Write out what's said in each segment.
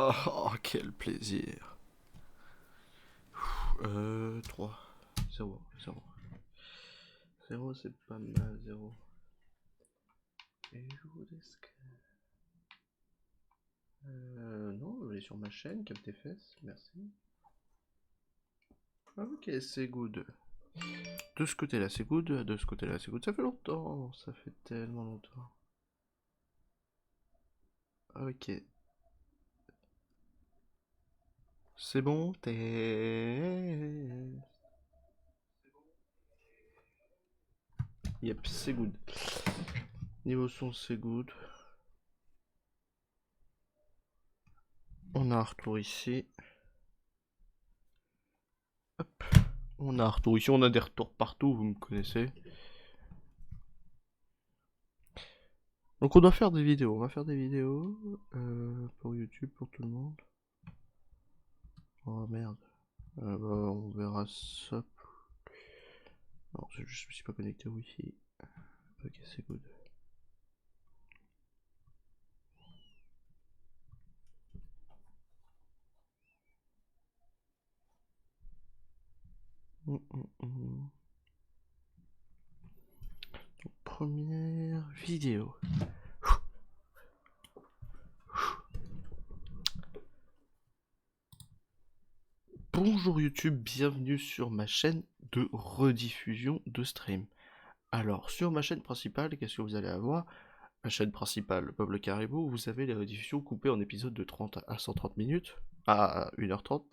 Oh, quel plaisir. 3. 0. 0. 0, c'est pas mal, 0. Et non, je vais sur ma chaîne, Cap tes fesses, merci. Ah, ok, c'est good. De ce côté-là, c'est good, de ce côté-là, c'est good. Ça fait longtemps, ça fait tellement longtemps. Ok. C'est bon, t'es... Yep, c'est good. Niveau son, c'est good. On a un retour ici. Hop. On a un retour ici, on a des retours partout, vous me connaissez. Donc on doit faire des vidéos, on va faire des vidéos pour YouTube, pour tout le monde. Oh merde. Bah, on verra ça. Non, je me suis pas connecté au Wi-Fi. Ok, c'est good. Donc, première vidéo. Bonjour YouTube, bienvenue sur ma chaîne de rediffusion de stream. Alors, sur ma chaîne principale, qu'est-ce que vous allez avoir? Ma chaîne principale, Bob le Caribou, vous avez les rediffusions coupées en épisodes de 30 à 130 minutes, à 1h30.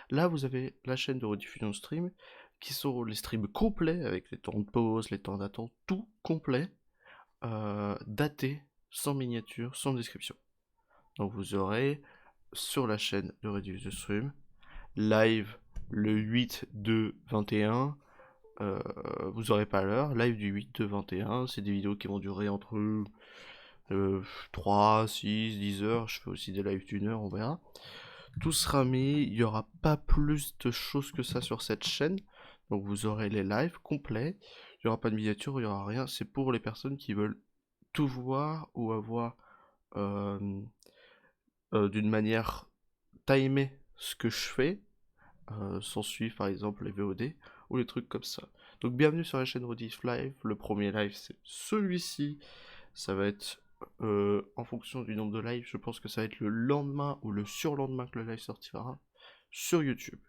Là, vous avez la chaîne de rediffusion de stream, qui sont les streams complets, avec les temps de pause, les temps d'attente, tout complet, daté, sans miniature, sans description. Donc vous aurez, sur la chaîne de rediffusion de stream, live le 8/2/21, vous aurez pas l'heure, live du 8/2/21, c'est des vidéos qui vont durer entre 3, 6, 10 heures, je fais aussi des lives d'une heure, on verra. Tout sera mis, il n'y aura pas plus de choses que ça sur cette chaîne, donc vous aurez les lives complets, il n'y aura pas de miniature, il n'y aura rien, c'est pour les personnes qui veulent tout voir ou avoir euh, d'une manière timée ce que je fais, sans suivre par exemple les VOD ou les trucs comme ça. Donc bienvenue sur la chaîne Rediff Live, le premier live c'est celui-ci, ça va être en fonction du nombre de lives, je pense que ça va être le lendemain ou le surlendemain que le live sortira sur YouTube.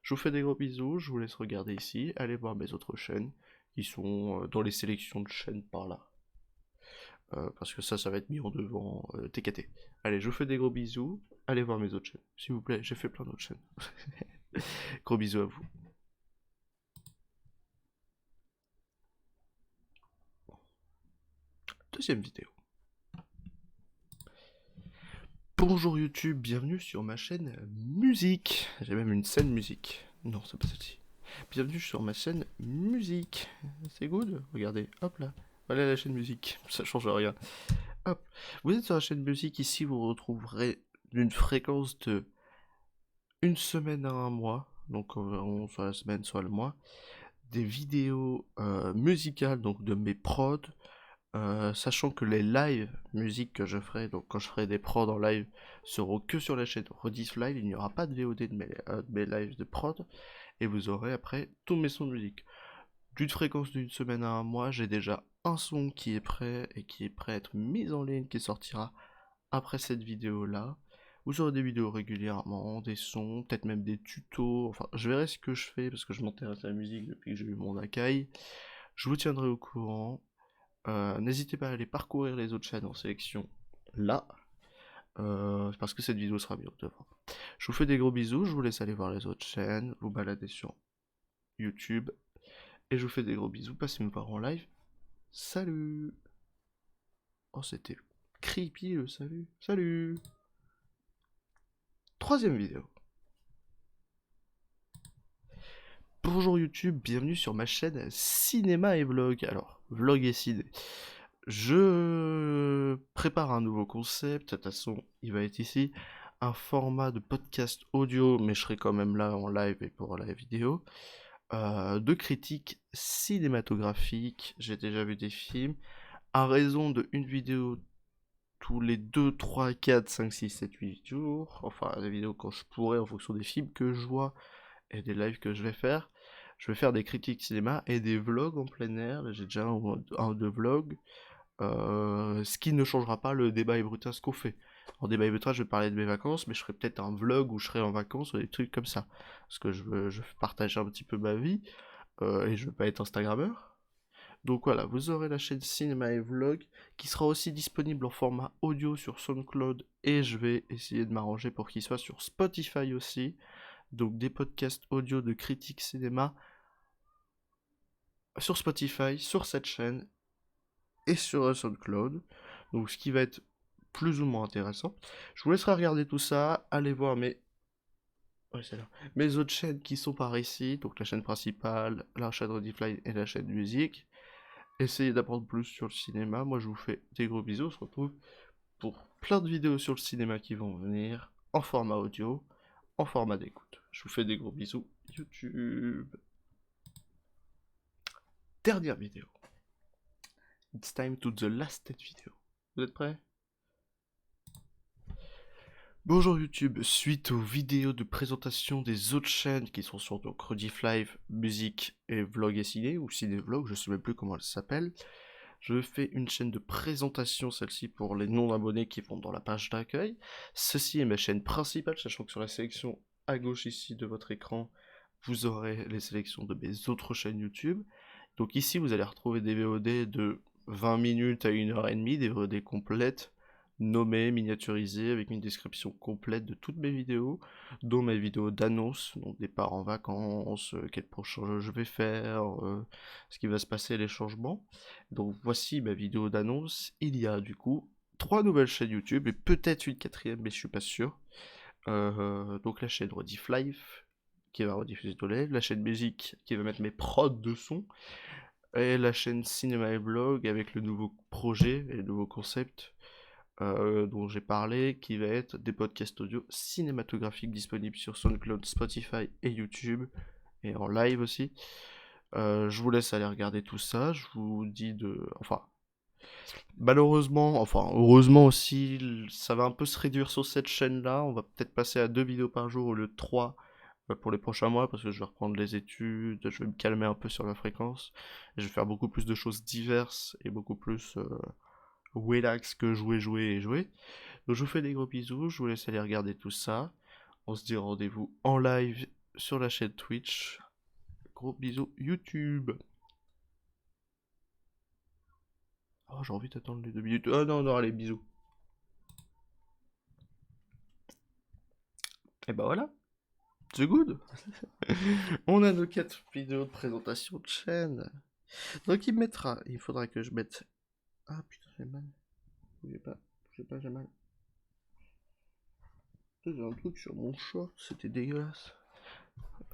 Je vous fais des gros bisous, je vous laisse regarder ici, allez voir mes autres chaînes qui sont dans les sélections de chaînes par là. Parce que ça va être mis en devant TKT. Allez, je vous fais des gros bisous, allez voir mes autres chaînes, s'il vous plaît, j'ai fait plein d'autres chaînes. Gros bisous à vous. Deuxième vidéo. Bonjour YouTube, bienvenue sur ma chaîne musique. J'ai même une scène musique. Non, c'est pas celle-ci. Bienvenue sur ma chaîne musique. C'est good? Regardez, hop là. Voilà la chaîne musique, ça change rien. Hop. Vous êtes sur la chaîne musique, ici vous retrouverez d'une fréquence de une semaine à un mois, donc environ soit la semaine, soit le mois, des vidéos musicales, donc de mes prods, sachant que les live musique que je ferai, donc quand je ferai des prods en live, seront que sur la chaîne Rediff Live, il n'y aura pas de VOD de mes lives de prod, et vous aurez après tous mes sons de musique. D'une fréquence d'une semaine à un mois, j'ai déjà un son qui est prêt, et qui est prêt à être mis en ligne, qui sortira après cette vidéo là. Vous aurez des vidéos régulièrement, des sons, peut-être même des tutos, enfin je verrai ce que je fais, parce que je m'intéresse à la musique depuis que j'ai eu mon Akai. Je vous tiendrai au courant. N'hésitez pas à aller parcourir les autres chaînes en sélection là, parce que cette vidéo sera bien devant. Je vous fais des gros bisous, je vous laisse aller voir les autres chaînes, vous balader sur YouTube, et je vous fais des gros bisous, passez me voir en live. Salut! Oh, c'était creepy le salut. Salut! Troisième vidéo. Bonjour YouTube, bienvenue sur ma chaîne Cinéma et Vlog. Alors, Vlog et Ciné. Je prépare un nouveau concept, de toute façon, il va être ici, un format de podcast audio, mais je serai quand même là en live et pour la vidéo, de critiques cinématographiques. J'ai déjà vu des films, à raison de une vidéo tous les 2, 3, 4, 5, 6, 7, 8 jours. Enfin, des vidéos quand je pourrai en fonction des films que je vois et des lives que je vais faire. Je vais faire des critiques cinéma et des vlogs en plein air. Là, j'ai déjà un ou deux vlogs. Ce qui ne changera pas le débat et brutal ce qu'on fait. En débat et brutal, je vais parler de mes vacances, mais je ferai peut-être un vlog où je serai en vacances ou des trucs comme ça. Parce que je veux partager un petit peu ma vie et je veux pas être Instagrammeur. Donc voilà, vous aurez la chaîne Cinéma et Vlog qui sera aussi disponible en format audio sur SoundCloud et je vais essayer de m'arranger pour qu'il soit sur Spotify aussi. Donc des podcasts audio de critiques cinéma sur Spotify, sur cette chaîne et sur SoundCloud. Donc ce qui va être plus ou moins intéressant. Je vous laisserai regarder tout ça, allez voir mes autres chaînes qui sont par ici, donc la chaîne principale, la chaîne Redifly et la chaîne musique. Essayez d'apprendre plus sur le cinéma. Moi, je vous fais des gros bisous. On se retrouve pour plein de vidéos sur le cinéma qui vont venir, en format audio, en format d'écoute. Je vous fais des gros bisous. YouTube. Dernière vidéo. It's time to the last video. Vous êtes prêts? Bonjour YouTube, suite aux vidéos de présentation des autres chaînes qui sont sur donc Rediff Live, musique et vlog et ciné, ou ciné-vlog, je sais même plus comment elle s'appelle, je fais une chaîne de présentation, celle-ci pour les non-abonnés qui vont dans la page d'accueil. Ceci est ma chaîne principale, sachant que sur la sélection à gauche ici de votre écran, vous aurez les sélections de mes autres chaînes YouTube. Donc ici, vous allez retrouver des VOD de 20 minutes à 1h30, des VOD complètes, nommées, miniaturisées, avec une description complète de toutes mes vidéos, dont mes vidéos d'annonce, donc départ en vacances, quel prochain jeu je vais faire, ce qui va se passer, les changements. Donc voici ma vidéo d'annonce. Il y a du coup 3 nouvelles chaînes YouTube, et peut-être une quatrième, mais je suis pas sûr. Donc la chaîne Rediff Live, qui va rediffuser tous les, la chaîne musique, qui va mettre mes prods de son, et la chaîne cinéma et vlog, avec le nouveau projet et le nouveau concept dont j'ai parlé, qui va être des podcasts audio cinématographiques disponibles sur SoundCloud, Spotify et YouTube, et en live aussi. Je vous laisse aller regarder tout ça, je vous dis de... Enfin, malheureusement, enfin heureusement aussi, ça va un peu se réduire sur cette chaîne-là, on va peut-être passer à 2 vidéos par jour au lieu de 3 pour les prochains mois, parce que je vais reprendre les études, je vais me calmer un peu sur la fréquence, et je vais faire beaucoup plus de choses diverses, et beaucoup plus relax que jouer. Donc je vous fais des gros bisous, je vous laisse aller regarder tout ça. On se dit rendez-vous en live sur la chaîne Twitch. Gros bisous YouTube. Oh, j'ai envie d'attendre les 2 minutes. Oh non, non, allez, bisous. Et bah voilà, c'est good. On a nos 4 vidéos de présentation de chaîne. Donc il faudra que je mette... Ah putain, j'ai mal. Bougez pas, j'ai mal. J'ai un truc sur mon short, c'était dégueulasse.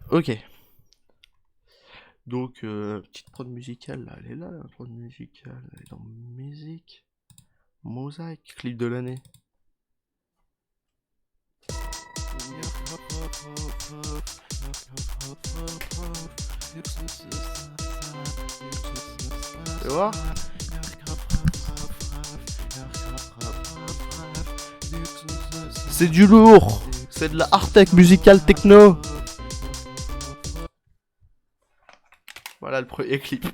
Ok. Donc, petite prod musicale, là, elle est là, la prod musicale, elle est dans musique, mosaïque, clip de l'année. Tu vois? C'est du lourd, c'est de la hard-tech musicale techno. Voilà le premier clip.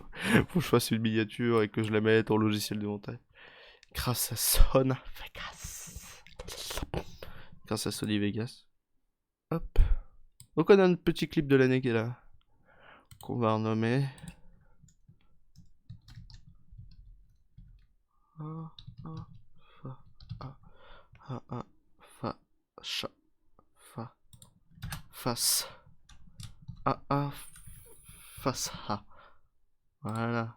Faut que je fasse une miniature et que je la mette en logiciel de montage. Grâce à Sony Vegas. Grâce à Sony Vegas. Hop. Donc on a un petit clip de l'année qui est là. Qu'on va renommer. Face. Face. Voilà.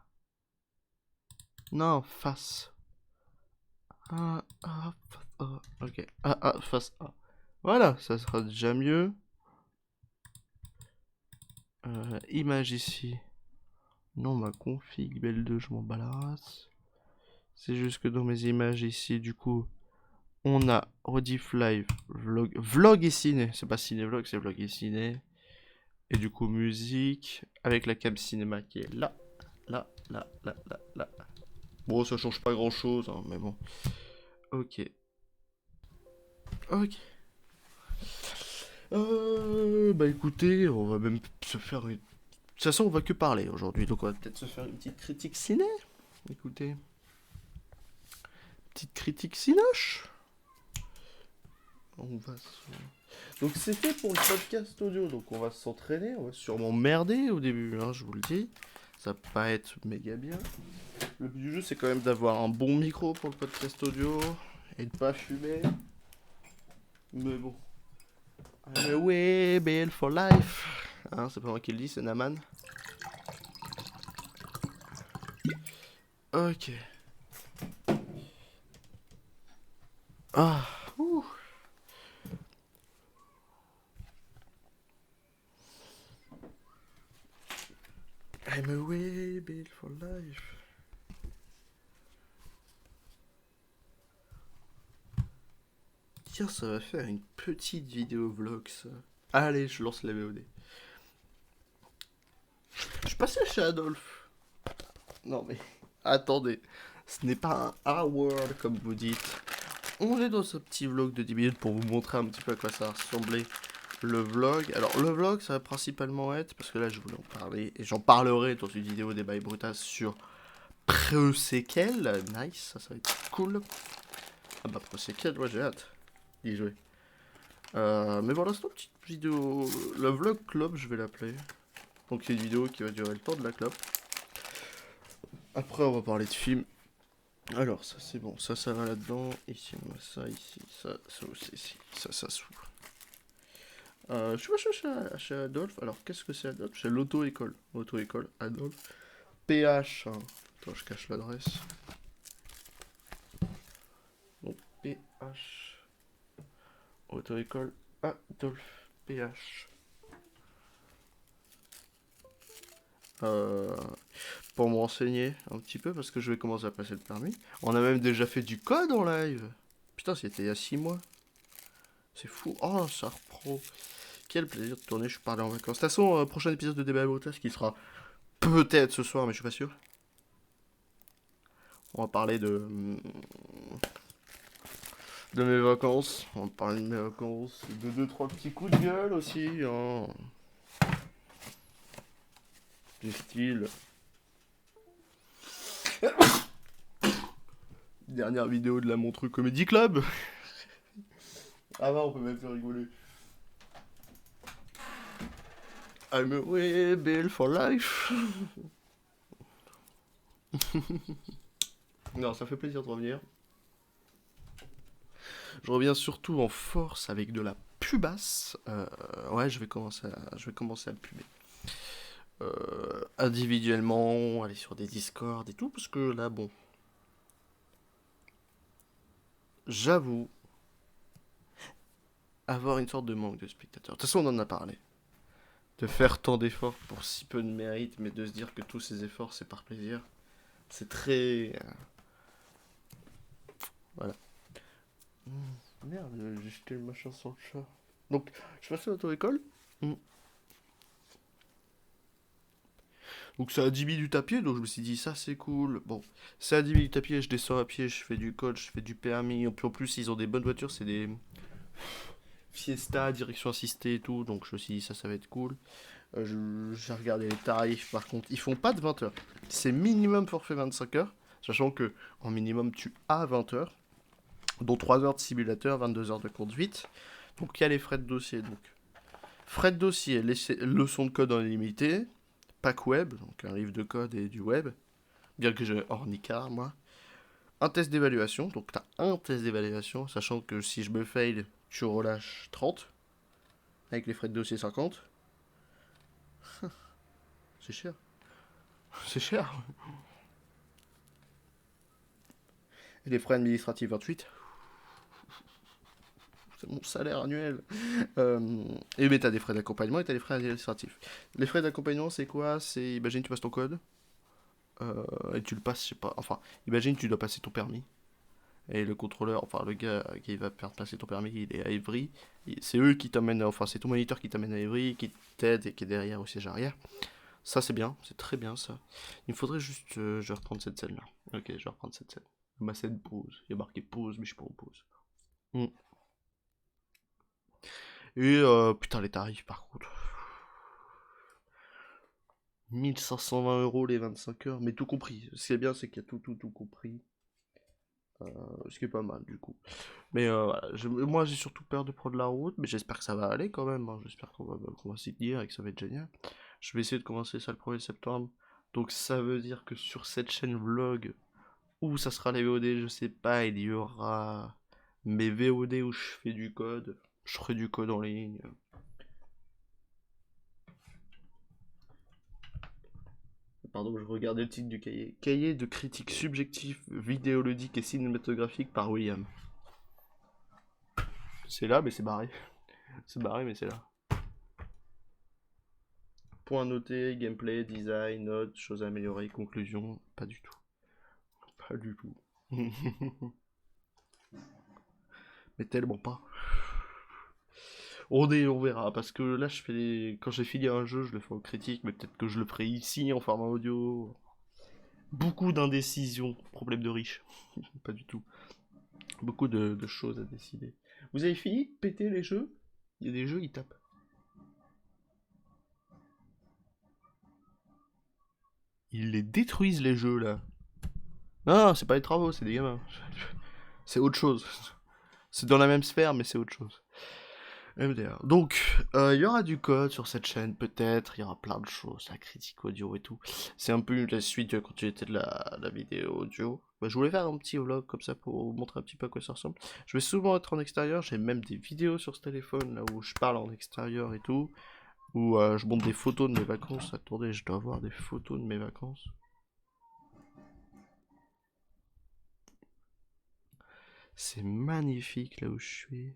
Non, face. Ok. Face A. Voilà, ça sera déjà mieux. Image ici. Non, ma config, belle 2, je m'en bats la race. C'est juste que dans mes images ici, du coup, on a Rediff Live, vlog et ciné. C'est pas ciné-vlog, c'est vlog et ciné. Et du coup, musique, avec la cam cinéma qui est là. Là. Bon, ça change pas grand chose, hein, mais bon. Ok. Ok. Bah écoutez, on va même se faire une... De toute façon, on va que parler aujourd'hui, donc on va peut-être se faire une petite critique ciné. Écoutez, petite critique cinoche. On va Donc c'était pour le podcast audio, donc on va s'entraîner, on va sûrement merder au début, hein, je vous le dis. Ça va pas être méga bien. Le but du jeu, c'est quand même d'avoir un bon micro pour le podcast audio et de pas fumer. Mais bon. I'm away, Bill for life. Hein, c'est pas moi qui le dis, c'est Naman. Ok. Ah. Ouh. I'm away, Bill for life. Tiens, ça va faire une petite vidéo vlog, ça. Allez, je lance la VOD. Je suis passé chez Adolphe. Non mais, attendez. Ce n'est pas un R-word comme vous dites. On est dans ce petit vlog de 10 minutes pour vous montrer un petit peu à quoi ça ressemblait le vlog. Alors le vlog ça va principalement être, parce que là je voulais en parler, et j'en parlerai dans une vidéo des bails brutas sur Pre-Sequel. Nice, ça va être cool. Ah bah Pre-Sequel, ouais j'ai hâte d'y jouer. Mais voilà, c'est une petite vidéo, le vlog club je vais l'appeler. Donc c'est une vidéo qui va durer le temps de la clope. Après on va parler de films. Alors ça c'est bon, ça va là-dedans, ici on a ça, ici, ça aussi, ici, ça s'ouvre. Je suis pas chez Adolphe, alors qu'est-ce que c'est Adolphe? C'est l'auto-école, auto-école Adolphe, PH, hein. Attends je cache l'adresse. Donc PH, auto-école Adolphe, PH. Euh, pour me renseigner un petit peu parce que je vais commencer à passer le permis. On a même déjà fait du code en live. Putain, c'était il y a 6 mois. C'est fou. Oh, ça reprend. Quel plaisir de tourner, je suis parlé en vacances. De toute façon, prochain épisode de Débat Brutas qui sera peut-être ce soir, mais je suis pas sûr. On va parler de mes vacances. On va parler de mes vacances. De 2-3 petits coups de gueule aussi. Hein. Du style. Dernière vidéo de la Montreux Comedy Club. Ah bah, on peut même faire rigoler. I'm away, Bill for life. Non, ça fait plaisir de revenir. Je reviens surtout en force avec de la pubasse. Ouais, je vais commencer à puber. Individuellement, aller sur des Discord et tout, parce que là, bon, j'avoue avoir une sorte de manque de spectateurs. De toute façon, on en a parlé. De faire tant d'efforts pour si peu de mérite, mais de se dire que tous ces efforts, c'est par plaisir. C'est très... voilà. Merde, j'ai jeté le machin sur le chat. Donc, je suis passé à l'auto-école. Mm. Donc c'est à 10 minutes à pied, donc je me suis dit ça c'est cool. Bon, c'est à 10 minutes à pied, je descends à pied, je fais du code, je fais du permis. Et puis en plus ils ont des bonnes voitures, c'est des Fiesta, direction assistée et tout, donc je me suis dit ça va être cool. J'ai regardé les tarifs, par contre ils font pas de 20 heures. C'est minimum forfait 25 heures, sachant que en minimum tu as 20 heures, dont 3 heures de simulateur, 22 heures de conduite. Donc il y a les frais de dossier, donc frais de dossier, leçons de code en illimité, pack web, donc un livre de code et du web, bien que j'ai Ornica, moi. Un test d'évaluation, donc t'as un test d'évaluation, sachant que si je me fail, tu relâches 30, avec les frais de dossier 50. C'est cher. C'est cher. Et les frais administratifs 28. C'est mon salaire annuel. Et mais t'as des frais d'accompagnement et t'as des frais administratifs. Les frais d'accompagnement, c'est quoi? C'est, imagine, tu passes ton code, et tu le passes, je sais pas, enfin, imagine, tu dois passer ton permis. Et le contrôleur, enfin le gars qui va faire passer ton permis, il est à Évry. C'est eux qui t'emmènent, enfin c'est ton moniteur qui t'amène à Évry, qui t'aide et qui est derrière au siège arrière. Ça c'est bien, c'est très bien ça. Il me faudrait juste, je vais reprendre cette scène là. Ok, je vais reprendre cette scène. Ma scène pause. Il y a marqué pause, mais je suis pas en pause. Mm. Et putain, les tarifs par contre. 1520 € les 25 heures, mais tout compris. Ce qui est bien, c'est qu'il y a tout compris. Ce qui est pas mal du coup. Mais voilà, moi j'ai surtout peur de prendre la route, mais j'espère que ça va aller quand même, hein. J'espère qu'on va s'y tenir et que ça va être génial. Je vais essayer de commencer ça le 1er septembre. Donc ça veut dire que sur cette chaîne vlog, où ça sera les VOD, je sais pas, il y aura mes VOD où je fais du code. Je ferai du code en ligne. Pardon, je regardais le titre du cahier. Cahier de critique subjectif, vidéoludique et cinématographique par William. C'est là, mais c'est barré. C'est barré, mais c'est là. Point noté, gameplay, design, notes, choses à améliorer, conclusion, pas du tout. Pas du tout. Mais tellement pas. On verra, parce que là, quand j'ai fini un jeu, je le fais en critique, mais peut-être que je le ferai ici en format audio. Beaucoup d'indécisions, problème de riche. Pas du tout. Beaucoup de choses à décider. Vous avez fini de péter les jeux? Il y a des jeux, ils tapent. Ils les détruisent les jeux là. Non, c'est pas les travaux, c'est des gamins. C'est autre chose. C'est dans la même sphère, mais c'est autre chose. MDR. Donc, il y aura du code sur cette chaîne, peut-être. Il y aura plein de choses, la critique audio et tout. C'est un peu la suite de la continuité de la vidéo audio. Bah, je voulais faire un petit vlog comme ça pour vous montrer un petit peu à quoi ça ressemble. Je vais souvent être en extérieur. J'ai même des vidéos sur ce téléphone là où je parle en extérieur et tout. Où je montre des photos de mes vacances. Attendez, je dois avoir des photos de mes vacances. C'est magnifique là où je suis.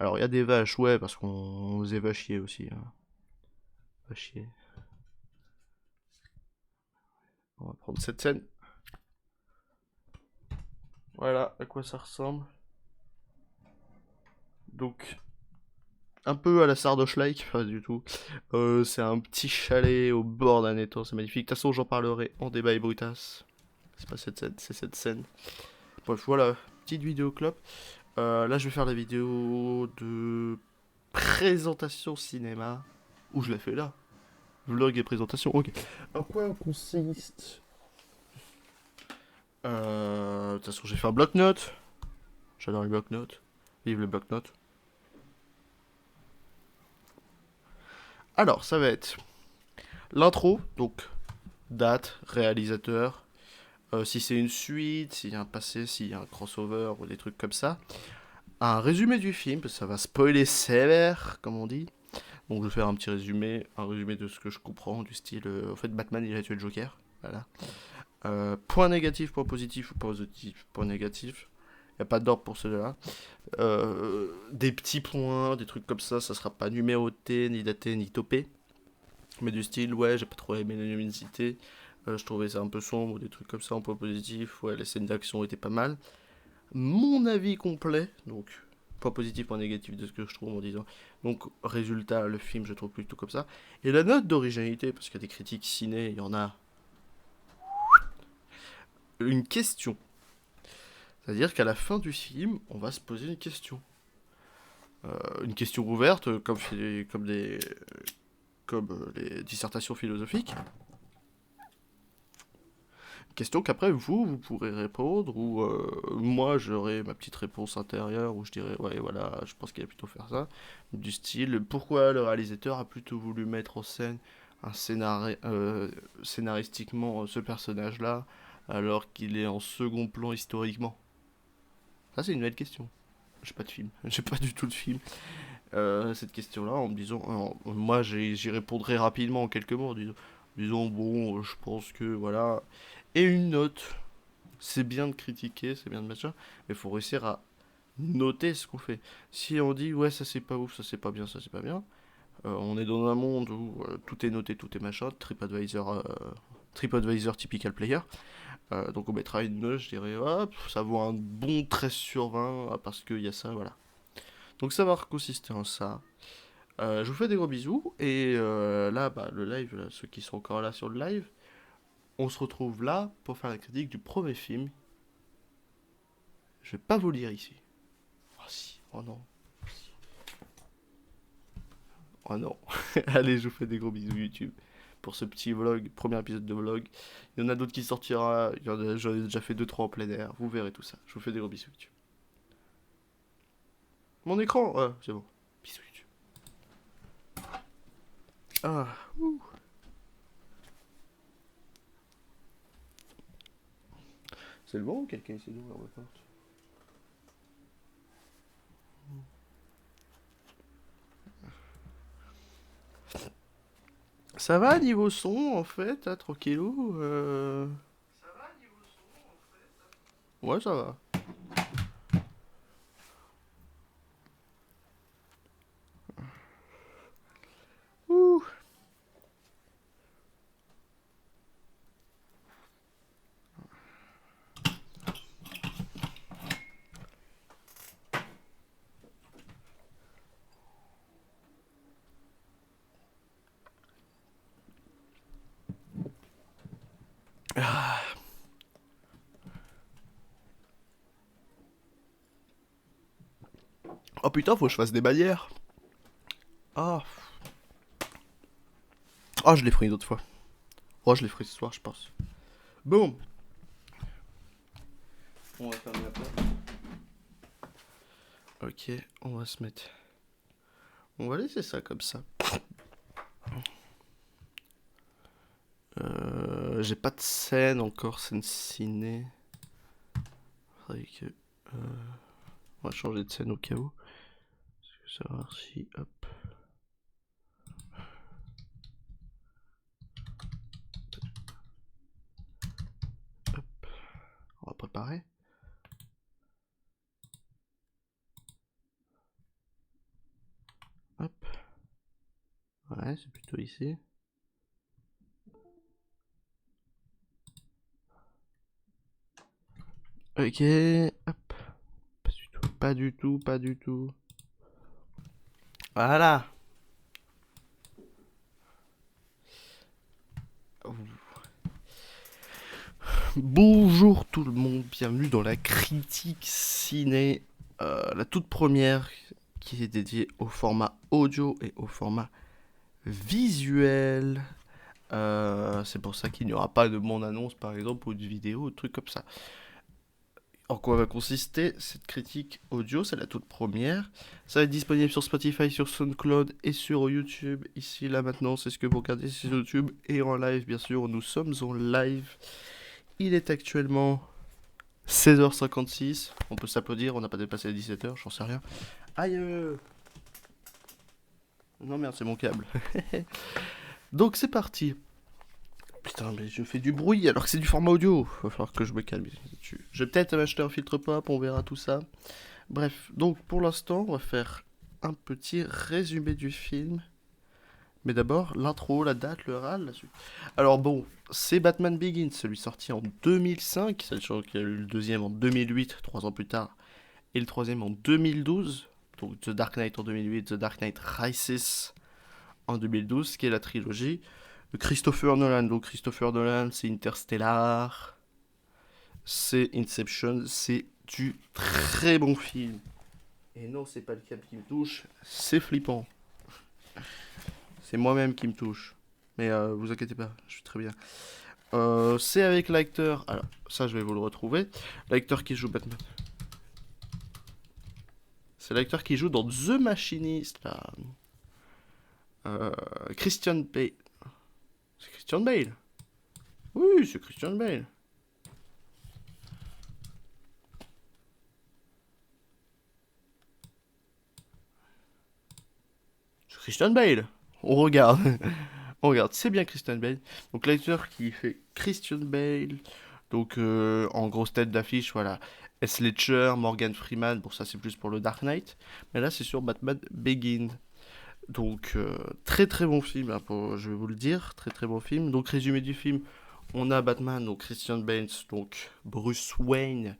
Alors, il y a des vaches, ouais, parce qu'on faisait va chier aussi. Hein. Va chier. On va prendre cette scène. Voilà à quoi ça ressemble. Donc, un peu à la Sardoche-like, pas du tout. C'est un petit chalet au bord d'un étang, c'est magnifique. De toute façon, j'en parlerai en débat et brutas. C'est pas cette scène, c'est cette scène. Bref, voilà, petite vidéo clope. Là, je vais faire la vidéo de présentation cinéma. Où je la fais là. Vlog et présentation, ok. En quoi consiste de toute façon, j'ai fait un bloc-notes. J'adore les bloc-notes. Vive les bloc-notes. Alors, ça va être l'intro, donc date, réalisateur, si c'est une suite, s'il y a un passé, s'il y a un crossover ou des trucs comme ça. Un résumé du film, parce que ça va spoiler sévère, comme on dit. Donc je vais faire un résumé de ce que je comprends, du style, en fait Batman il a tué le Joker, voilà. Point négatif, point positif, point positif, point négatif. Il n'y a pas d'ordre pour cela. Des petits points, des trucs comme ça sera pas numéroté, ni daté, ni topé. Mais du style, ouais, j'ai pas trop aimé la luminosité. Je trouvais ça un peu sombre, des trucs comme ça en point positif. Ouais, les scènes d'action étaient pas mal. Mon avis complet, donc point positif, point négatif de ce que je trouve en disant. Donc, résultat, le film, je trouve plutôt comme ça. Et la note d'originalité, parce qu'il y a des critiques ciné, il y en a. Une question. C'est-à-dire qu'à la fin du film, on va se poser une question. Une question ouverte, comme les dissertations philosophiques. Question qu'après vous pourrez répondre, ou moi j'aurai ma petite réponse intérieure où je dirais ouais voilà, je pense qu'il va plutôt faire ça. Du style, pourquoi le réalisateur a plutôt voulu mettre en scène scénaristiquement ce personnage-là alors qu'il est en second plan historiquement. Ça c'est une belle question. J'ai pas de film, j'ai pas du tout de film. Cette question-là en me disant, moi j'y répondrai rapidement en quelques mots, disons bon, je pense que voilà. Et une note, c'est bien de critiquer, c'est bien de machin, mais il faut réussir à noter ce qu'on fait. Si on dit ouais ça c'est pas ouf, ça c'est pas bien, ça c'est pas bien, on est dans un monde où tout est noté, tout est machin, TripAdvisor typical player, donc on mettra une note, je dirais hop, ça vaut un bon 13 sur 20 parce qu'il y a ça, voilà. Donc ça va consister en ça. Je vous fais des gros bisous et là, bah, le live, là, ceux qui sont encore là sur le live, on se retrouve là pour faire la critique du premier film. Je vais pas vous lire ici. Oh si, oh non. Si. Oh non. Allez, je vous fais des gros bisous YouTube pour ce petit vlog, premier épisode de vlog. Il y en a d'autres qui sortira, j'en ai déjà fait deux trois en plein air, vous verrez tout ça. Je vous fais des gros bisous YouTube. Mon écran, c'est bon. Bisous YouTube. Ah, ouh. C'est le bon ou quelqu'un essaie d'ouvrir ma porte? Ça va niveau son en fait, hein, tranquillou Ouais, ça va. Ouh. Oh putain, faut que je fasse des bannières. Ah. Ah, je l'ai ferai une autre fois. Oh, je l'ai ferai ce soir, je pense. Bon. On va fermer la porte. Ok, on va se mettre. On va laisser ça comme ça. J'ai pas de scène encore, scène ciné. Faudrait que. On va changer de scène au cas où. Savoir si. Hop. Hop. On va préparer. Hop. Ouais, c'est plutôt ici. Ok. Hop. Pas du tout, pas du tout, pas du tout. Voilà. Bonjour tout le monde, bienvenue dans la critique ciné, la toute première qui est dédiée au format audio et au format visuel. C'est pour ça qu'il n'y aura pas de bande-annonce par exemple ou de vidéo ou de trucs comme ça. En quoi va consister cette critique audio? C'est la toute première. Ça va être disponible sur Spotify, sur SoundCloud et sur YouTube. Ici, là, maintenant, c'est ce que vous regardez sur YouTube et en live, bien sûr. Nous sommes en live. Il est actuellement 16h56. On peut s'applaudir, on n'a pas dépassé les 17h, j'en sais rien. Aïe. Non merde, c'est mon câble. Donc c'est parti. Putain, mais je fais du bruit alors que c'est du format audio. Va falloir que je me calme dessus. Je vais peut-être m'acheter un filtre pop, on verra tout ça. Bref, donc pour l'instant, on va faire un petit résumé du film. Mais d'abord, l'intro, la date, le RAL, la suite. Alors bon, c'est Batman Begins, celui sorti en 2005, sachant qu'il y a eu le deuxième en 2008, 3 ans plus tard, et le troisième en 2012. Donc The Dark Knight en 2008, The Dark Knight Rises en 2012, qui est la trilogie de Christopher Nolan. Donc Christopher Nolan, c'est Interstellar, c'est Inception, c'est du très bon film. Et non, c'est pas le câble qui me touche, c'est flippant. C'est moi-même qui me touche. Mais vous inquiétez pas, je suis très bien. C'est avec l'acteur. Alors, ça, je vais vous le retrouver. L'acteur qui joue Batman. C'est l'acteur qui joue dans The Machinist, là. Christian Bale. C'est Christian Bale. Oui, c'est Christian Bale. C'est Christian Bale. On regarde. On regarde, c'est bien Christian Bale. Donc l'acteur qui fait Christian Bale. Donc en grosse tête d'affiche, voilà. S. Ledger, Morgan Freeman. Bon, ça c'est plus pour le Dark Knight. Mais là c'est sur Batman Begins. Donc très très bon film, hein, je vais vous le dire. Très très bon film. Donc résumé du film. On a Batman, donc Christian Bale, donc Bruce Wayne,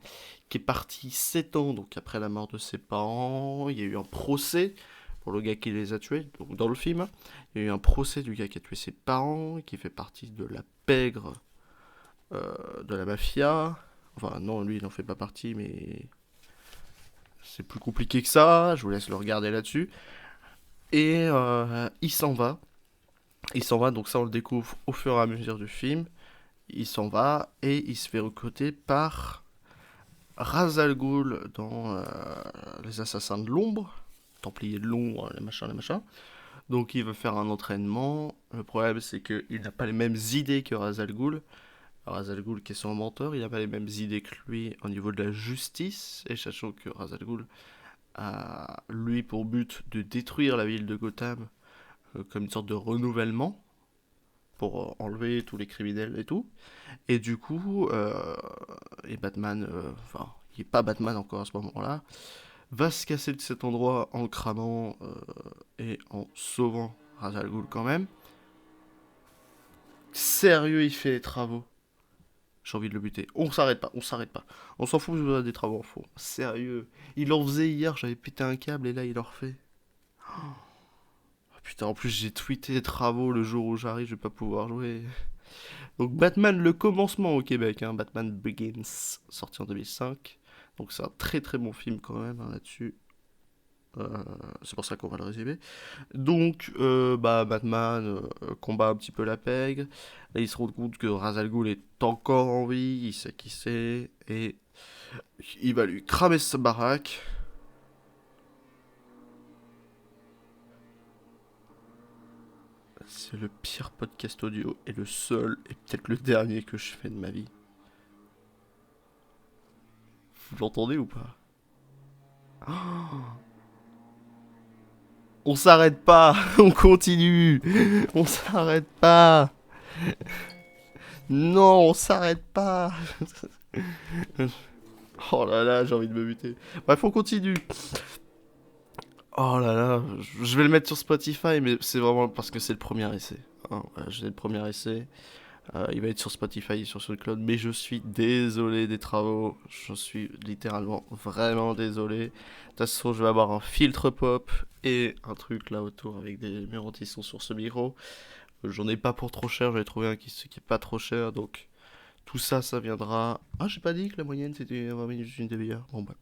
qui est parti 7 ans donc après la mort de ses parents. Il y a eu un procès pour le gars qui les a tués, donc dans le film. Il y a eu un procès du gars qui a tué ses parents, qui fait partie de la pègre de la mafia. Enfin, non, lui, il n'en fait pas partie, mais c'est plus compliqué que ça. Je vous laisse le regarder là-dessus. Et il s'en va. Il s'en va, donc ça, on le découvre au fur et à mesure du film. Il s'en va et il se fait recruter par Ra's al Ghul dans Les Assassins de l'Ombre. Templiers de l'Ombre, les machins, les machins. Donc il veut faire un entraînement. Le problème, c'est qu'il n'a pas les mêmes idées que Ra's al Ghul. Ra's al Ghul, qui est son mentor, il n'a pas les mêmes idées que lui au niveau de la justice. Et sachant que Ra's al Ghul a, lui, pour but de détruire la ville de Gotham comme une sorte de renouvellement pour enlever tous les criminels et tout. Et du coup, et Batman, enfin, il n'est pas Batman encore à ce moment-là, va se casser de cet endroit en le cramant et en sauvant Ra's al Ghul quand même. Sérieux, il fait les travaux. J'ai envie de le buter. On s'arrête pas, on s'arrête pas. On s'en fout des travaux en fond. Sérieux. Il en faisait hier, j'avais pété un câble et là il en refait. Oh, putain, en plus j'ai tweeté les travaux le jour où j'arrive, je vais pas pouvoir jouer. Donc Batman le commencement au Québec, hein, Batman Begins, sorti en 2005. Donc c'est un très très bon film quand même hein, là-dessus. Euh, c'est pour ça qu'on va le résumer. Donc, bah, Batman combat un petit peu la pègre. Là, il se rend compte que Ra's al Ghul est encore en vie, il sait qui c'est, et il va lui cramer sa baraque. C'est le pire podcast audio, et le seul, et peut-être le dernier que je fais de ma vie. Vous l'entendez ou pas? On s'arrête pas, on continue, on s'arrête pas. Non, on s'arrête pas. Oh là là, j'ai envie de me buter. Bref, on continue. Oh là là, je vais le mettre sur Spotify, mais c'est vraiment parce que c'est le premier essai. Hein, voilà, j'ai le premier essai. Il va être sur Spotify et sur SoundCloud, mais je suis désolé des travaux. Je suis littéralement vraiment désolé. De toute façon, je vais avoir un filtre pop et un truc là autour avec des murs anti-son sur ce micro. J'en ai pas pour trop cher, j'avais trouvé un qui est pas trop cher, donc tout ça, ça viendra. Ah, j'ai pas dit que la moyenne c'était 20 minutes, une demi-heure. Bon, bah.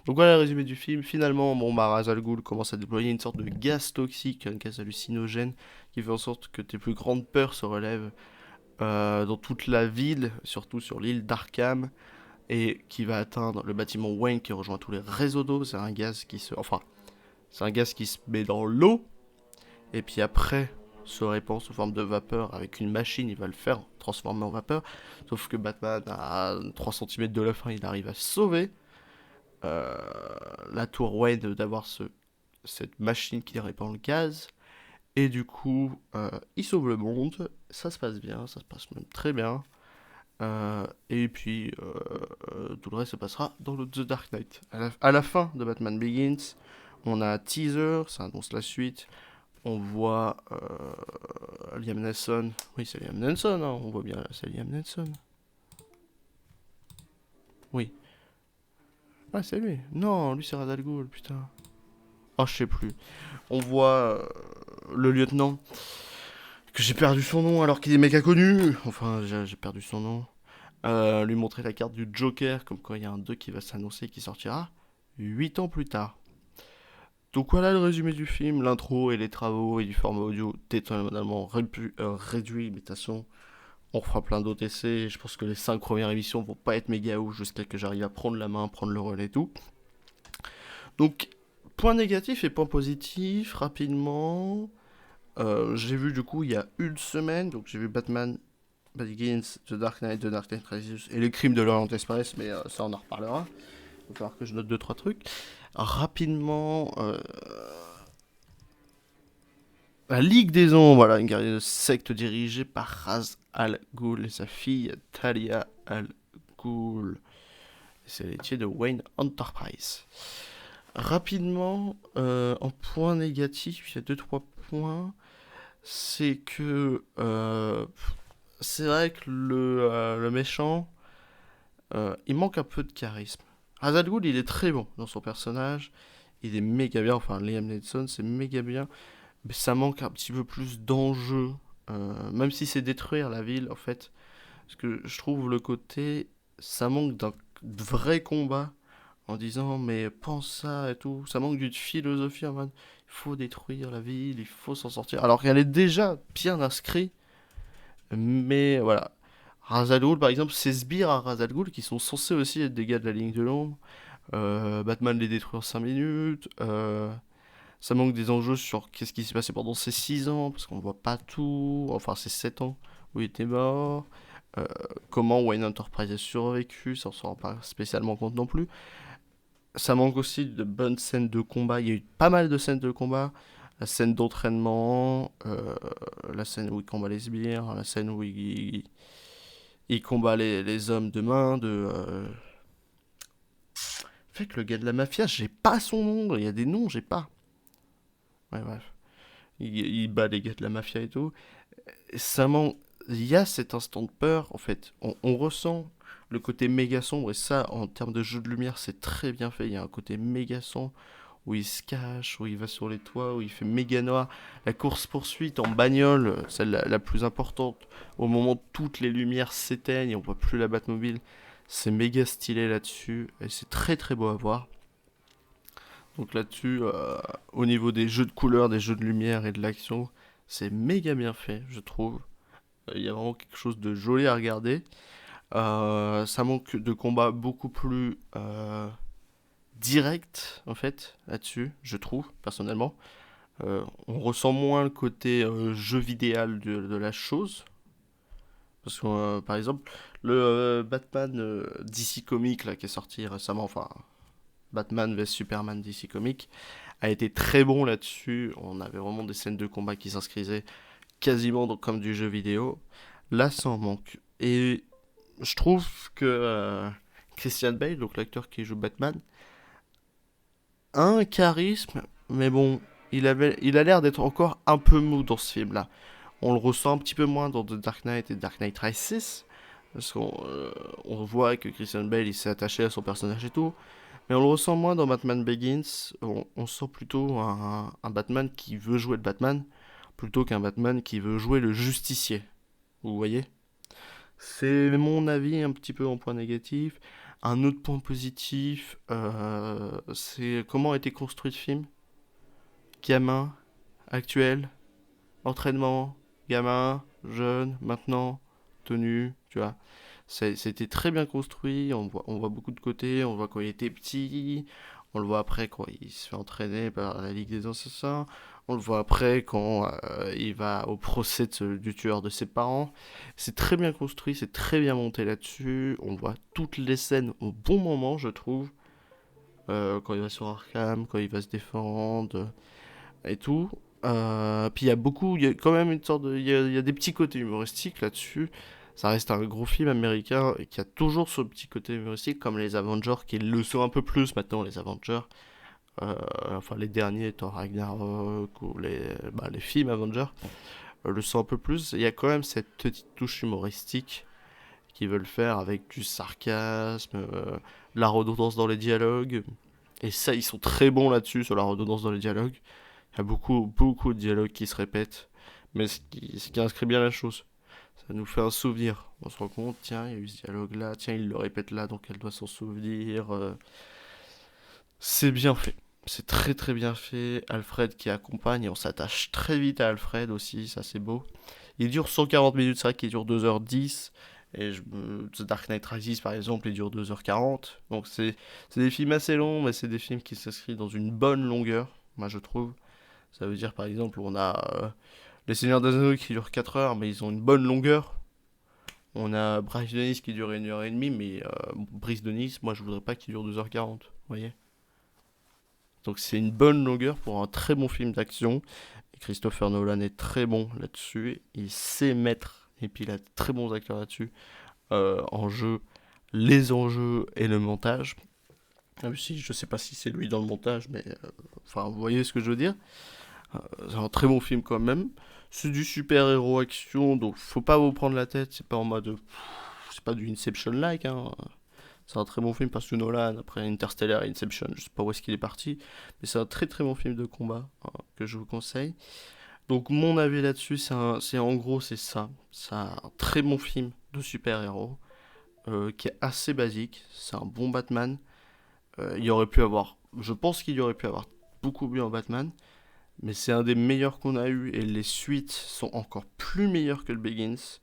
Donc voilà le résumé du film. Finalement, bon, bah, Ra's al Ghul commence à déployer une sorte de gaz toxique, un gaz hallucinogène, qui fait en sorte que tes plus grandes peurs se relèvent dans toute la ville, surtout sur l'île d'Arkham, et qui va atteindre le bâtiment Wayne qui rejoint tous les réseaux d'eau. C'est un gaz qui se. Enfin, c'est un gaz qui se met dans l'eau, et puis après se répand sous forme de vapeur avec une machine, il va le faire transformer en vapeur. Sauf que Batman, à 3 cm de la fin, il arrive à sauver euh, la tour Wayne d'avoir cette machine qui répand le gaz. Et du coup, il sauve le monde. Ça se passe bien, ça se passe même très bien. Et puis, tout le reste se passera dans le The Dark Knight. À la fin de Batman Begins, on a un teaser, ça annonce la suite. On voit Liam Neeson. Oui, c'est Liam Neeson, hein, on voit bien, c'est Liam Neeson. Oui. Ah, c'est lui. Non, lui, c'est Ra's al Ghul, putain. Oh, je sais plus. On voit le lieutenant, que j'ai perdu son nom alors qu'il est méga connu. Enfin, j'ai perdu son nom. Lui montrer la carte du Joker, comme quoi il y a un 2 qui va s'annoncer, qui sortira 8 ans plus tard. Donc voilà le résumé du film, l'intro et les travaux et du format audio totalement réduit, mais de toute façon, on fera plein d'autres essais. Et je pense que les 5 premières émissions vont pas être méga ouf jusqu'à que j'arrive à prendre la main, prendre le relais et tout. Donc, point négatif et point positif, rapidement. J'ai vu du coup il y a une semaine, donc j'ai vu Batman Begins, The Dark Knight Rises et les crimes de l'Orient Express, mais ça on en reparlera. Il va falloir que je note 2-3 trucs. Rapidement, la Ligue des Ombres, voilà, une guerrière secte dirigée par Ra's al Ghul et sa fille Talia al Ghul. C'est l'héritier de Wayne Enterprise. Rapidement, en point négatif, il y a 2-3 points. C'est que c'est vrai que le méchant, il manque un peu de charisme. Ra's al Ghul, il est très bon dans son personnage. Il est méga bien, enfin Liam Neeson, c'est méga bien. Mais ça manque un petit peu plus d'enjeu. Même si c'est détruire la ville, en fait, Parce que je trouve le côté, ça manque d'un vrai combat en disant mais pense ça et tout. Ça manque d'une philosophie en mode il faut détruire la ville, il faut s'en sortir. Alors qu'elle est déjà bien inscrite, mais voilà. Ra's al Ghul, par exemple, ces sbires à Ra's al Ghul qui sont censés aussi être des gars de la ligne de l'ombre. Batman les détruit en 5 minutes. Ça manque des enjeux sur qu'est-ce qui s'est passé pendant ces 6 ans, parce qu'on voit pas tout. Enfin, ces 7 ans où il était mort. Euh, Comment Wayne Enterprise a survécu, ça on s'en rend pas spécialement compte non plus. Ça manque aussi de bonnes scènes de combat. Il y a eu pas mal de scènes de combat. La scène d'entraînement, la scène où il combat les sbires, la scène où il combat les hommes de main, fait que le gars de la mafia, j'ai pas son nom. Il y a des noms, j'ai pas. Ouais, bref. Il bat les gars de la mafia et tout. Ça manque. Il y a cet instant de peur, en fait. On ressent le côté méga sombre, et ça, en termes de jeu de lumière, c'est très bien fait. Il y a un côté méga sombre où il se cache, où il va sur les toits, où il fait méga noir. La course-poursuite en bagnole, celle la plus importante, au moment où toutes les lumières s'éteignent et on voit plus la Batmobile, c'est méga stylé là-dessus, et c'est très très beau à voir. Donc là-dessus, au niveau des jeux de couleurs, des jeux de lumière et de l'action, c'est méga bien fait, je trouve. Il y a vraiment quelque chose de joli à regarder. Ça manque de combats beaucoup plus directs, en fait, là-dessus, je trouve, personnellement. On ressent moins le côté jeu vidéal de la chose. Parce que, par exemple, le Batman DC Comics là, qui est sorti récemment, enfin, Batman vs Superman DC Comics, a été très bon là-dessus. On avait vraiment des scènes de combat qui s'inscrivaient quasiment comme du jeu vidéo. Là, ça en manque. Et je trouve que Christian Bale, donc l'acteur qui joue Batman, a un charisme, mais bon, il a l'air d'être encore un peu mou dans ce film-là. On le ressent un petit peu moins dans The Dark Knight et Dark Knight Rises, parce qu'on voit que Christian Bale il s'est attaché à son personnage et tout, mais on le ressent moins dans Batman Begins. On sent plutôt un Batman qui veut jouer le Batman, plutôt qu'un Batman qui veut jouer le justicier. Vous voyez? C'est mon avis un petit peu en point négatif. Un autre point positif, c'est comment a été construit le film. Gamin, actuel, entraînement, gamin, jeune, maintenant, tenue, tu vois. C'était très bien construit, on voit beaucoup de côtés, on voit quand il était petit, on le voit après quand il se fait entraîner par la Ligue des Assassins, on le voit après quand il va au procès du tueur de ses parents. C'est très bien construit, c'est très bien monté là-dessus, on voit toutes les scènes au bon moment, je trouve. Quand il va sur Arkham, quand il va se défendre et tout. Puis il y a quand même une sorte de, il y a des petits côtés humoristiques là-dessus. Ça reste un gros film américain et qui a toujours ce petit côté humoristique, comme les Avengers, qui le sont un peu plus maintenant, les Avengers. Enfin, les derniers, Thor Ragnarok ou les films Avengers, le sont un peu plus. Il y a quand même cette petite touche humoristique qu'ils veulent faire avec du sarcasme, la redondance dans les dialogues. Et ça, ils sont très bons là-dessus, sur la redondance dans les dialogues. Il y a beaucoup, beaucoup de dialogues qui se répètent, mais ce qui inscrit bien la chose. Ça nous fait un souvenir. On se rend compte, tiens, il y a eu ce dialogue-là, tiens, il le répète là, donc elle doit s'en souvenir. C'est bien fait. C'est très très bien fait. Alfred qui accompagne, et on s'attache très vite à Alfred aussi, ça c'est beau. Il dure 140 minutes, c'est vrai qu'il dure 2h10. The Dark Knight Rises par exemple, il dure 2h40. Donc c'est des films assez longs, mais c'est des films qui s'inscrivent dans une bonne longueur, moi je trouve. Ça veut dire par exemple, on a Les Seigneurs des Anneaux qui durent 4 heures, mais ils ont une bonne longueur. On a Bryce de Nice qui dure 1h30, mais Bryce de Nice, moi je voudrais pas qu'il dure 2h40. Vous voyez? Donc c'est une bonne longueur pour un très bon film d'action. Et Christopher Nolan est très bon là-dessus. Il sait mettre, et puis il a de très bons acteurs là-dessus, en jeu les enjeux et le montage. Même si je sais pas si c'est lui dans le montage, mais enfin vous voyez ce que je veux dire. C'est un très bon film quand même. C'est du super-héros action, donc faut pas vous prendre la tête. C'est pas en mode. C'est pas du Inception-like, hein. C'est un très bon film parce que Nolan, après Interstellar et Inception, je sais pas où est-ce qu'il est parti, mais c'est un très très bon film de combat hein, que je vous conseille. Donc mon avis là-dessus, c'est en gros c'est ça. C'est un très bon film de super-héros, qui est assez basique. C'est un bon Batman. Il y aurait pu avoir, je pense qu'il y aurait pu avoir beaucoup mieux en Batman, mais c'est un des meilleurs qu'on a eu et les suites sont encore plus meilleures que le Begins.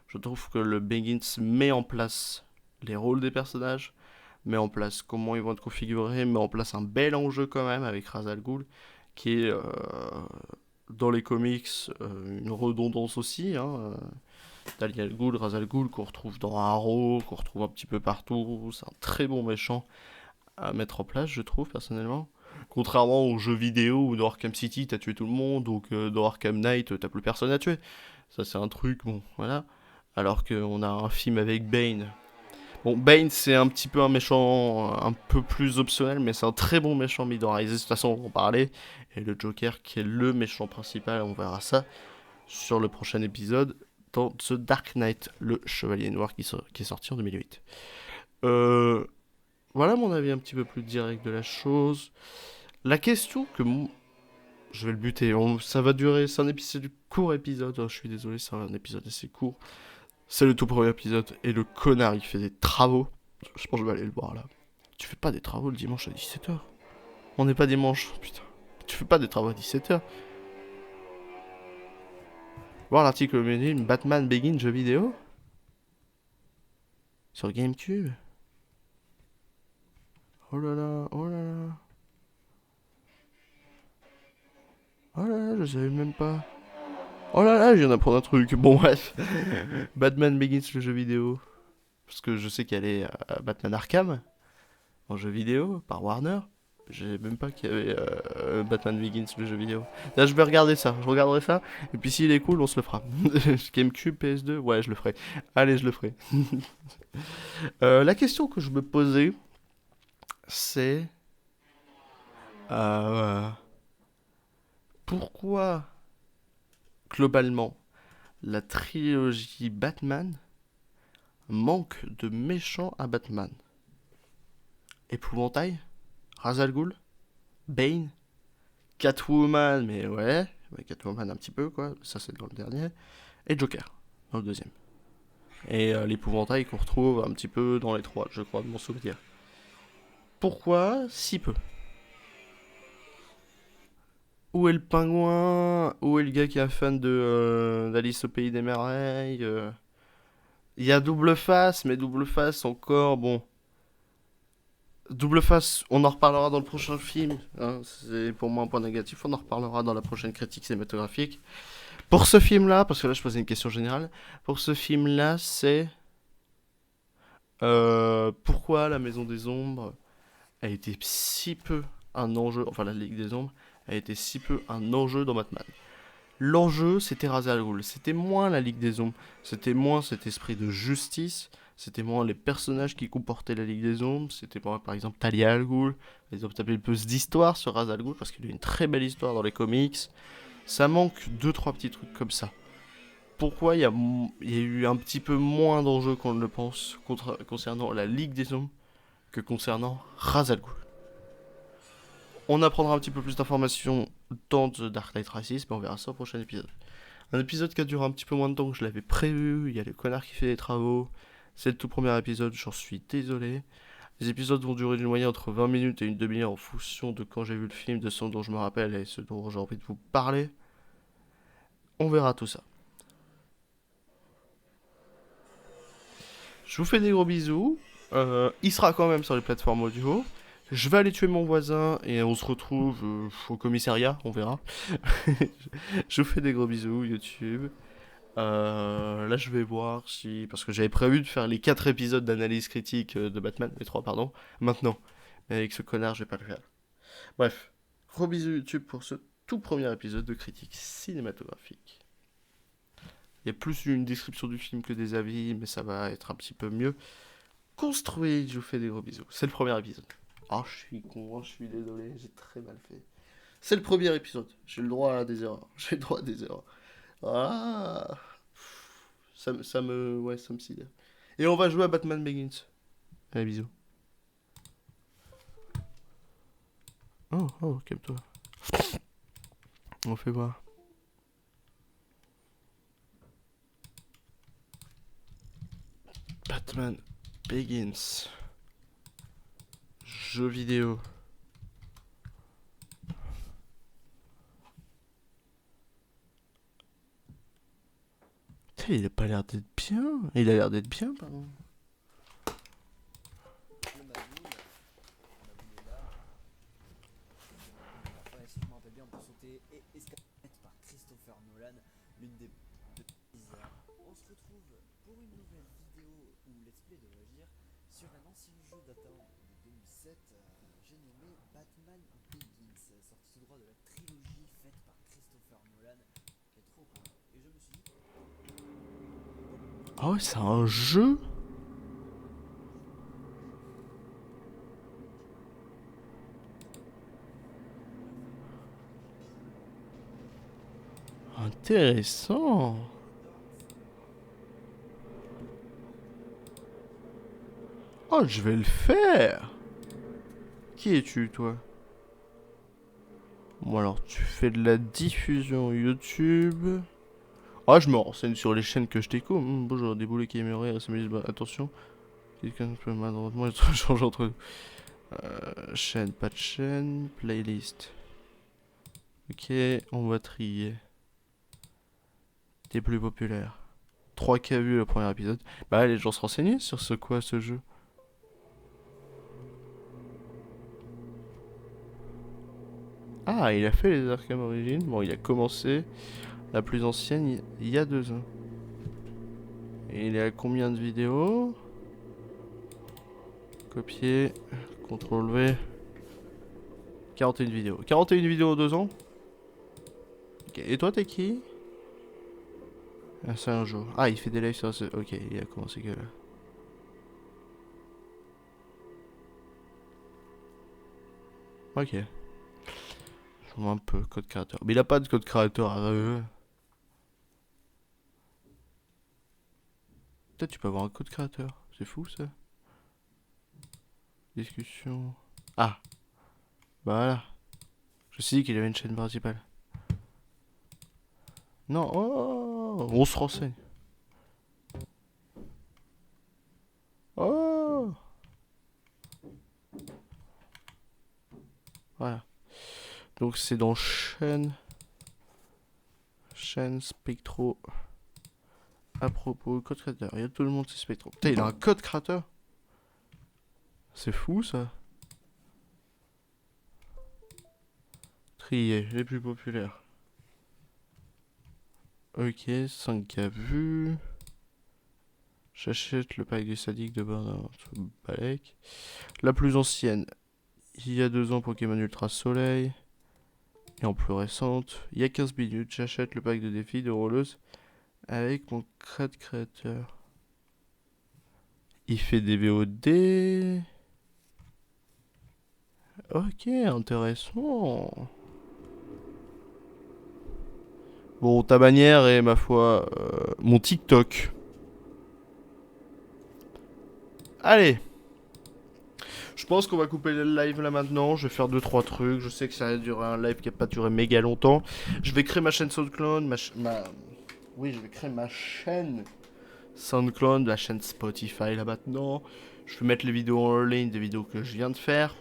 Je trouve que le Begins met en place les rôles des personnages, met en place comment ils vont être configurés, met en place un bel enjeu quand même avec Ra's al Ghul, qui est dans les comics une redondance aussi. Talia al Ghul, Ra's al Ghul qu'on retrouve dans Arrow, qu'on retrouve un petit peu partout. C'est un très bon méchant à mettre en place, je trouve personnellement. Contrairement aux jeux vidéo où dans Arkham City t'as tué tout le monde, ou que dans Arkham Knight t'as plus personne à tuer. Ça c'est un truc, bon, voilà. Alors qu'on a un film avec Bane. Bon, Bane c'est un petit peu un méchant un peu plus optionnel, mais c'est un très bon méchant mis dans Rises, de toute façon on va en parler. Et le Joker qui est le méchant principal, on verra ça sur le prochain épisode dans The Dark Knight, le Chevalier Noir qui est sorti en 2008. Euh, voilà mon avis un petit peu plus direct de la chose. La question que je vais le buter, ça va durer, c'est un épisode court épisode, je suis désolé, c'est un épisode assez court. C'est le tout premier épisode et le connard il fait des travaux. Je pense que je vais aller le voir là. Tu fais pas des travaux le dimanche à 17h. On n'est pas dimanche, putain. Tu fais pas des travaux à 17h. Voir l'article menu Batman Begins jeu vidéo sur GameCube. Oh là là, oh là là. Oh là là, je savais même pas. Oh là là, je viens d'apprendre un truc. Bon, bref. Batman Begins le jeu vidéo. Parce que je sais qu'elle est à Batman Arkham en jeu vidéo par Warner. Je savais même pas qu'il y avait Batman Begins le jeu vidéo. Là, je vais regarder ça. Je regarderai ça. Et puis s'il est cool, on se le fera. GameCube, PS2, ouais, je le ferai. Allez, je le ferai. La question que je me posais, c'est euh, pourquoi globalement la trilogie Batman manque de méchants à Batman. Épouvantail, Ra's al Ghul, Bane, Catwoman, mais ouais, Catwoman un petit peu quoi, ça c'est dans le dernier, et Joker dans le deuxième. Et l'épouvantail qu'on retrouve un petit peu dans les trois, je crois, de mon souvenir. Pourquoi si peu? Où est le pingouin? Où est le gars qui est fan d'Alice au pays des merveilles? Il y a Double Face, mais Double Face encore, bon. Double Face, on en reparlera dans le prochain film. Hein, c'est pour moi un point négatif. On en reparlera dans la prochaine critique cinématographique. Pour ce film-là, parce que là je posais une question générale. Pour ce film-là, c'est pourquoi la Maison des Ombres a été si peu un enjeu, enfin la Ligue des Ombres a été si peu un enjeu dans Batman. L'enjeu, c'était Ra's al Ghul. C'était moins la Ligue des Ombres. C'était moins cet esprit de justice. C'était moins les personnages qui comportaient la Ligue des Ombres. C'était moins, par exemple, Talia al Ghul. Ils ont tapé plus d'histoire sur Ra's al Ghul parce qu'il y a une très belle histoire dans les comics. Ça manque deux, trois petits trucs comme ça. Pourquoi il y a eu un petit peu moins d'enjeux qu'on ne le pense concernant la Ligue des Ombres que concernant Ra's al Ghul? On apprendra un petit peu plus d'informations dans The Dark Knight Rises, mais on verra ça au prochain épisode. Un épisode qui a duré un petit peu moins de temps que je l'avais prévu. Il y a le connard qui fait des travaux. C'est le tout premier épisode, j'en suis désolé. Les épisodes vont durer d'une moyenne entre 20 minutes et une demi-heure en fonction de quand j'ai vu le film, de ce dont je me rappelle et ce dont j'ai envie de vous parler. On verra tout ça. Je vous fais des gros bisous. Il sera quand même sur les plateformes audio. Je vais aller tuer mon voisin et on se retrouve au commissariat, on verra. Je vous fais des gros bisous, YouTube. Là, je vais voir si. Parce que j'avais prévu de faire les 4 épisodes d'analyse critique de Batman, les 3, pardon, maintenant. Mais avec ce connard, je vais pas le faire. Bref, gros bisous YouTube pour ce tout premier épisode de critique cinématographique. Il y a plus une description du film que des avis, mais ça va être un petit peu mieux construit. Je vous fais des gros bisous. C'est le premier épisode. Ah, je suis con, je suis désolé, j'ai très mal fait. C'est le premier épisode. J'ai le droit à des erreurs. J'ai le droit à des erreurs. Ah, ouais, ça me sidère. Et on va jouer à Batman Begins. Allez, bisous. Oh, oh, calme-toi. On fait voir. Batman Begins. Jeux vidéo. Putain, il a pas l'air d'être bien. Il a l'air d'être bien, pardon. Le Maboul est là. Ouais, si je me rappelle bien, on peut sauter et Escapade par Christopher Nolan, l'une des deux bizarres. On se retrouve pour une nouvelle vidéo ou let's play devrais-je dire sur un ancien jeu datant de 2007. J'ai nommé Batman Begins, sorti tout droit de la trilogie faite par Christopher Nolan, qui est trop cool. Et je me suis dit, Ah ouais, c'est un jeu. Intéressant. Oh, je vais le faire. Qui es-tu, toi? Bon, alors, tu fais de la diffusion YouTube. Ah, je me renseigne sur les chaînes que je découvre. Bonjour, des boulets qui aimeraient SMG. Bah, attention, quelqu'un peut malencontreusement être change entre chaîne, pas de chaîne, playlist. Ok, on va trier. Tes plus populaires. 3K vus le premier épisode. Bah, les gens se renseignaient sur ce quoi, ce jeu. Ah, il a fait les Arkham Origins. Bon, il a commencé la plus ancienne il y a 2 ans. Et il est à combien de vidéos? Copier, CTRL V. 41 vidéos. 41 vidéos en 2 ans. Ok, et toi, t'es qui? Ah, c'est un jour. Ah, il fait des lives sur ce. Ok, il a commencé que là. Ok. Je vois un peu code créateur. Mais il a pas de code créateur. Peut-être tu peux avoir un code créateur. C'est fou ça. Discussion. Ah, bah voilà. Je me suis dit qu'il avait une chaîne principale. Non, oh, on se renseigne. Oh, voilà. Donc c'est dans chaîne. Chaîne Spectro. À propos, code créateur. Il y a tout le monde, c'est Spectro. Putain, il a un code créateur. C'est fou ça. Trier, les plus populaires. Ok, 5K vus. J'achète le pack du sadique de bord Balek. La plus ancienne, il y a 2 ans, Pokémon Ultra Soleil. Et en plus récente, il y a 15 minutes, j'achète le pack de défi de Rolleuse avec mon crade créateur. Il fait des VOD. Ok, intéressant. Bon, ta bannière est, ma foi, mon TikTok. Allez, je pense qu'on va couper le live là maintenant. Je vais faire 2-3 trucs. Je sais que ça va durer un live qui n'a pas duré méga longtemps. Je vais créer ma chaîne SoundCloud. Oui, je vais créer ma chaîne SoundCloud, la chaîne Spotify là maintenant. Je vais mettre les vidéos en ligne, des vidéos que je viens de faire.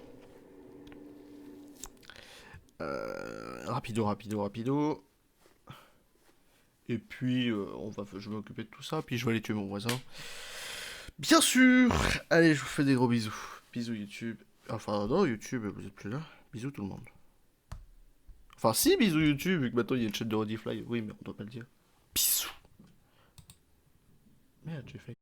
Rapido, rapido, rapido. Et puis, je vais m'occuper de tout ça. Puis je vais aller tuer mon voisin. Bien sûr. Allez, je vous fais des gros bisous. Bisous YouTube. Enfin, non, YouTube, vous êtes plus là. Bisous tout le monde. Enfin, si, bisous YouTube, vu que maintenant il y a une chaîne de Rodifly. Oui, mais on doit pas le dire. Bisous. Merde, j'ai fait.